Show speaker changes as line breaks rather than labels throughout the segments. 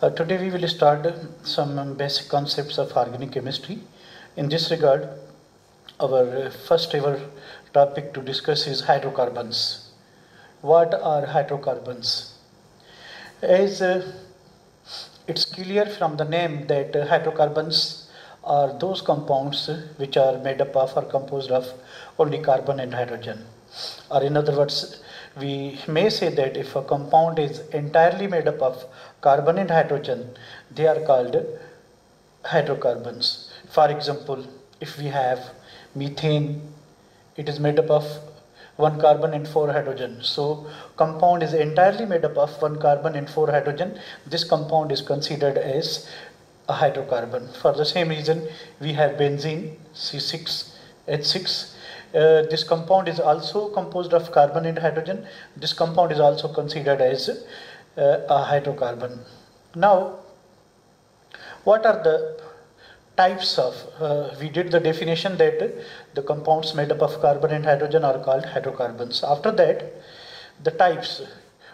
Today we will start some basic concepts of organic chemistry. In this regard, our first ever topic to discuss is hydrocarbons. What are hydrocarbons? As it's clear from the name that hydrocarbons are those compounds which are made up of or composed of only carbon and hydrogen. Or in other words, we may say that if a compound is entirely made up of carbon and hydrogen, they are called hydrocarbons. For example, if we have methane, it is made up of one carbon and four hydrogen. So compound is entirely made up of one carbon and four hydrogen. This compound is considered as a hydrocarbon. For the same reason, we have benzene C6H6. This compound is also composed of carbon and hydrogen. This compound is also considered as a hydrocarbon. Now, what are the types of, we did the definition that the compounds made up of carbon and hydrogen are called hydrocarbons. After that, the types.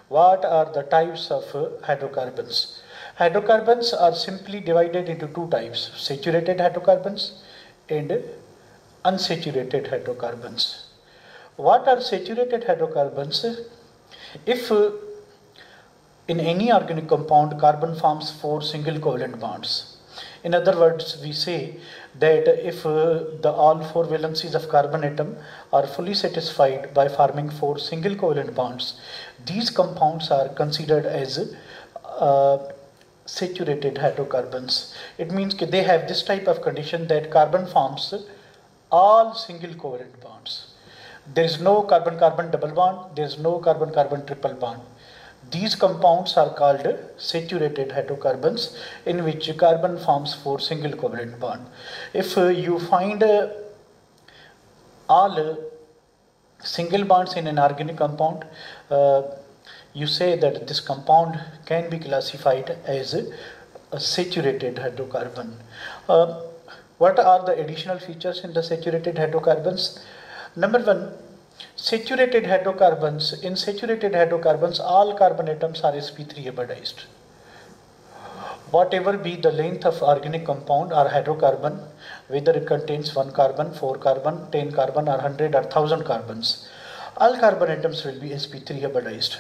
What are the types of hydrocarbons? Hydrocarbons are simply divided into two types, saturated hydrocarbons and unsaturated hydrocarbons. What are saturated hydrocarbons? If in any organic compound carbon forms four single covalent bonds. In other words, we say that if all four valencies of carbon atom are fully satisfied by forming four single covalent bonds, these compounds are considered as saturated hydrocarbons. It means that they have this type of condition that carbon forms all single covalent bonds. There is no carbon-carbon double bond, there is no carbon-carbon triple bond. These compounds are called saturated hydrocarbons, in which carbon forms four single covalent bond. If you find all single bonds in an organic compound, you say that this compound can be classified as a saturated hydrocarbon. What are the additional features in the saturated hydrocarbons? Number one, saturated hydrocarbons. In saturated hydrocarbons, all carbon atoms are sp3 hybridized. Whatever be the length of organic compound or hydrocarbon, whether it contains 1 carbon, 4 carbon, 10 carbon or 100 or 1000 carbons, all carbon atoms will be sp3 hybridized.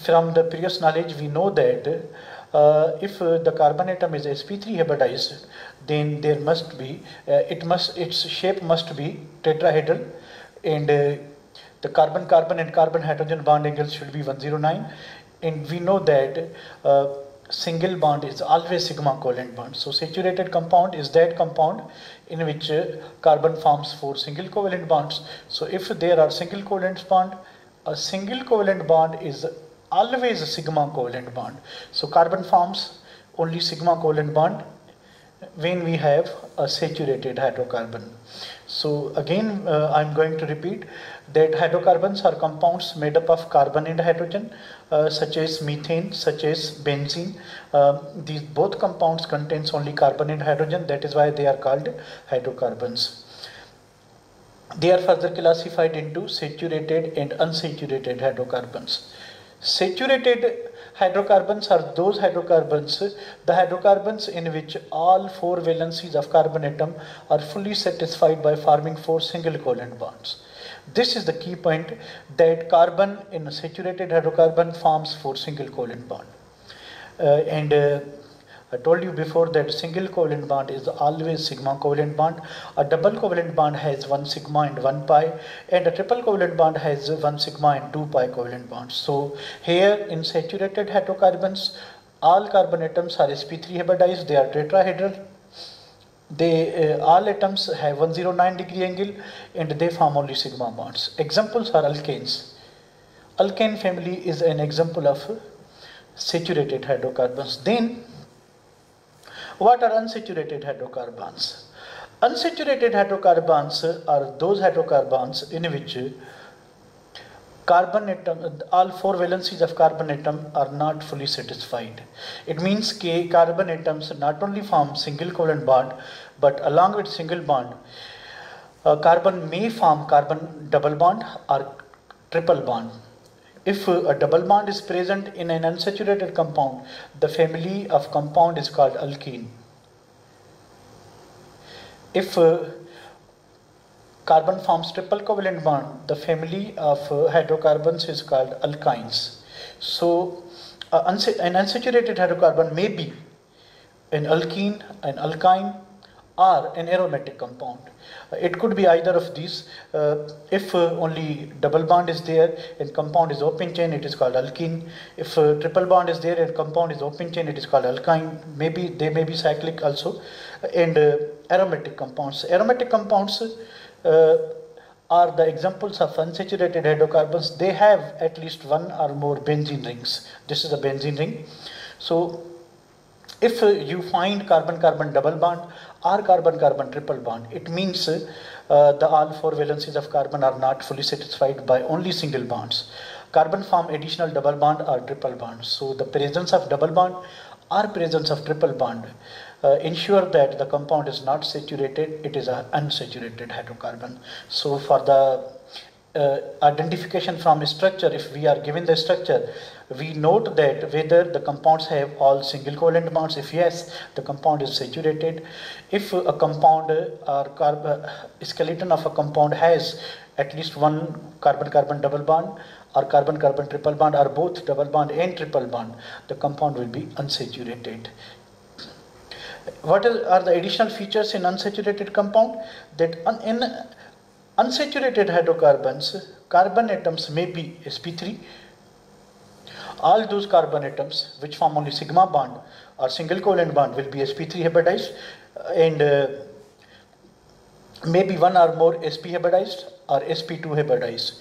From the previous knowledge, we know that if the carbon atom is sp3 hybridized, then there must be, its shape must be tetrahedral, and the carbon-carbon and carbon-hydrogen bond angles should be 109, and we know that single bond is always sigma covalent bond. So saturated compound is that compound in which carbon forms four single covalent bonds. So if there are single covalent bond, a single covalent bond is always a sigma covalent bond. So carbon forms only sigma covalent bond when we have a saturated hydrocarbon. So again, I'm going to repeat that hydrocarbons are compounds made up of carbon and hydrogen, such as methane, such as benzene. These both compounds contains only carbon and hydrogen. That is why they are called hydrocarbons. They are further classified into saturated and unsaturated hydrocarbons. Saturated hydrocarbons are those hydrocarbons, the hydrocarbons in which all four valencies of carbon atom are fully satisfied by forming four single covalent bonds. This is the key point, that carbon in a saturated hydrocarbon forms four single covalent bond. I told you before that single covalent bond is always sigma covalent bond. A double covalent bond has 1 sigma and 1 pi, and a triple covalent bond has 1 sigma and 2 pi covalent bonds. So here in saturated hydrocarbons, all carbon atoms are sp3 hybridized, they are tetrahedral. All atoms have 109 degree angle and they form only sigma bonds. Examples are alkanes. Alkane family is an example of saturated hydrocarbons. Then what are unsaturated hydrocarbons? Unsaturated hydrocarbons are those hydrocarbons in which carbon atom, all four valencies of carbon atom are not fully satisfied. It means that carbon atoms not only form single covalent bond, but along with single bond, carbon may form carbon double bond or triple bond. If a double bond is present in an unsaturated compound, the family of compound is called alkene. If carbon forms triple covalent bond, the family of hydrocarbons is called alkynes. So an unsaturated hydrocarbon may be an alkene, an alkyne, or an aromatic compound. It could be either of these. If only double bond is there and compound is open chain, it is called alkene. If triple bond is there and compound is open chain, it is called alkyne. Maybe they may be cyclic also. And aromatic compounds. Aromatic compounds are the examples of unsaturated hydrocarbons. They have at least one or more benzene rings. This is a benzene ring. So if you find carbon-carbon double bond or carbon-carbon triple bond, it means the all four valencies of carbon are not fully satisfied by only single bonds. Carbon form additional double bond or triple bond. So the presence of double bond or presence of triple bond ensure that the compound is not saturated, it is an unsaturated hydrocarbon. So for the identification from a structure, if we are given the structure, we note that whether the compounds have all single covalent bonds. If yes, the compound is saturated. If a compound or skeleton of a compound has at least one carbon-carbon double bond or carbon-carbon triple bond or both double bond and triple bond, the compound will be unsaturated. What are the additional features in unsaturated compound? That in unsaturated hydrocarbons, carbon atoms may be sp3. All those carbon atoms which form only sigma bond or single covalent bond will be sp3 hybridized, and maybe one or more sp hybridized or sp2 hybridized.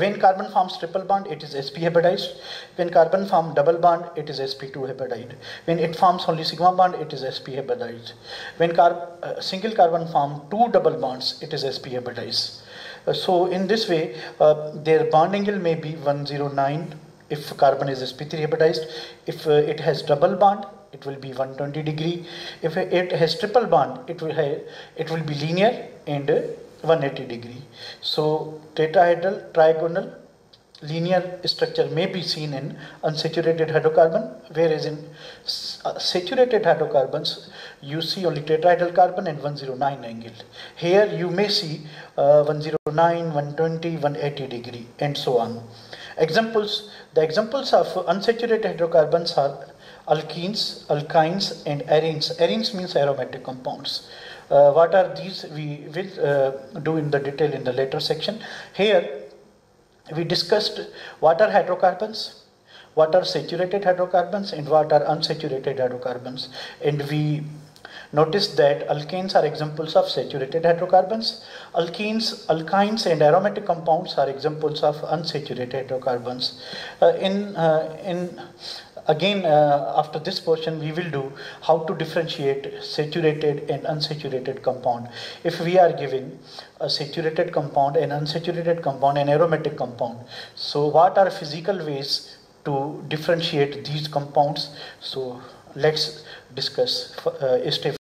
When carbon forms triple bond, it is sp hybridized. When carbon forms double bond, it is sp2 hybridized. When it forms only sigma bond, it is sp hybridized. When single carbon forms two double bonds, it is sp hybridized. So in this way, their bond angle may be 109 if carbon is sp3 hybridized. If it has double bond, it will be 120 degree. If it has triple bond, it will be linear and 180 degree. So tetrahedral, trigonal, linear structure may be seen in unsaturated hydrocarbon, whereas in saturated hydrocarbons you see only tetrahedral carbon and 109 angle. Here you may see 109, 120, 180 degree and so on. Examples. The examples of unsaturated hydrocarbons are alkenes, alkynes, and arenes. Arenes means aromatic compounds. What are these? We will do in the detail in the later section. Here we discussed what are hydrocarbons, what are saturated hydrocarbons, and what are unsaturated hydrocarbons. And we noticed that alkanes are examples of saturated hydrocarbons. Alkenes, alkynes, and aromatic compounds are examples of unsaturated hydrocarbons. After this portion, we will do how to differentiate saturated and unsaturated compound. If we are given a saturated compound, an unsaturated compound, an aromatic compound, so what are physical ways to differentiate these compounds? So let's discuss step